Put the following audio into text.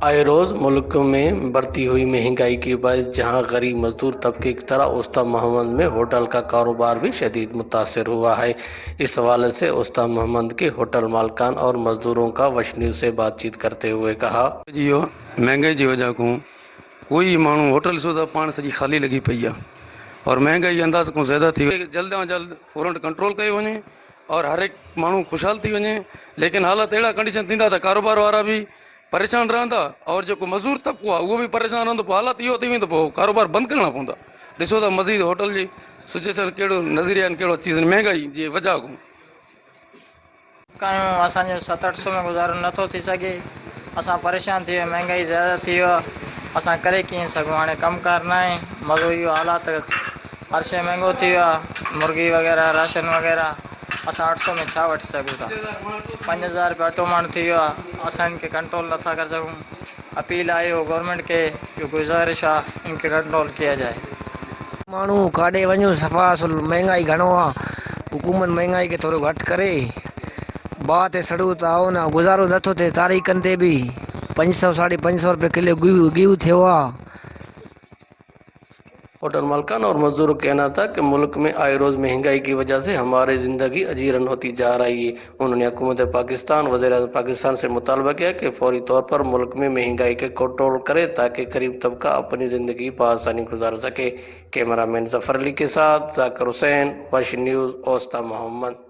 आए रोज़ मुल्क में बढ़ती हुई महंगाई के बायस जहां गरीब मजदूर तबके की तरह उस्ताद मोहम्मद में होटल का कारोबार भी शदीद मुतासर हुआ है। इस हवाले से उस्ताद मोहम्मद के होटल मालकान और मजदूरों का वश न्यूज़ से बातचीत करते हुए कहा, जियो महंगाई की वजह को कोई माण्हू होटल सुविधा पाण सॼी ख़ाली लॻी पई आहे और महंगाई अंदाज़ को ज़्यादा थी वई। जल्द में जल्द फ़ौरन कंट्रोल कयो वञे और हर एक माण्हू ख़ुशहाल थी वञे। लेकिन हालत अहिड़ा कंडीशन थींदा त कारोबार वारा भी परेशान रहंदा और जेको मज़दूर तबको आहे उहो भी परेशान रहंदो। पोइ हालत इहो थी वेंदो, पोइ कारोबार बंदि करणा पवंदा। ॾिसो त मज़ीद होटल जी सिचुएशन कहिड़ो नज़रिया आहिनि, कहिड़ो चीज़ आहिनि महंगाई जी वजह खां। कयूं असांजो 700-800 में गुज़ारो नथो थी सघे। असां परेशान थी विया, महंगाई ज़्यादा थी वियो आहे। असां करे कीअं सघूं, हाणे कमुकार न आहे, मज़ो इहो हालात हर शइ महांगो थी वियो आहे, मुर्गी वग़ैरह राशन वग़ैरह। असां 800 में छा वठी सघूं था। 5000 रुपया ऑटो माण्हू थी वियो आहे, असां इनखे कंट्रोल नथा करे सघूं। अपील आहे गवर्नमेंट के, जो गुज़ारिश आहे इनके कंट्रोल किया जाए। माण्हू काॾे वञूं, सफ़ा महंगाई घणो आहे। हुकूमत महंगाई खे थोरो घटि करे, बाहि ते सड़ूं था न गुज़ारो नथो थिए। तारीख़नि ते बि 500-550 रुपये किलो गिहु थियो आहे। होटल मालकान और मजदूरों का कहना था कि मुल्क में आए रोज़ महंगाई की वजह से हमारी ज़िंदगी अजीरन होती जा रही है। उन्होंने हुकूमत पाकिस्तान, वज़ीर-ए-आज़म पाकिस्तान से मुतालबा किया कि फौरी तौर पर मुल्क में महंगाई के कंट्रोल करे ताकि गरीब तबका अपनी ज़िंदगी बआसानी गुजार सके। कैमरामैन जफर अली के साथ जाकिर हुसैन, वश न्यूज़, ओस्ता मोहम्मद।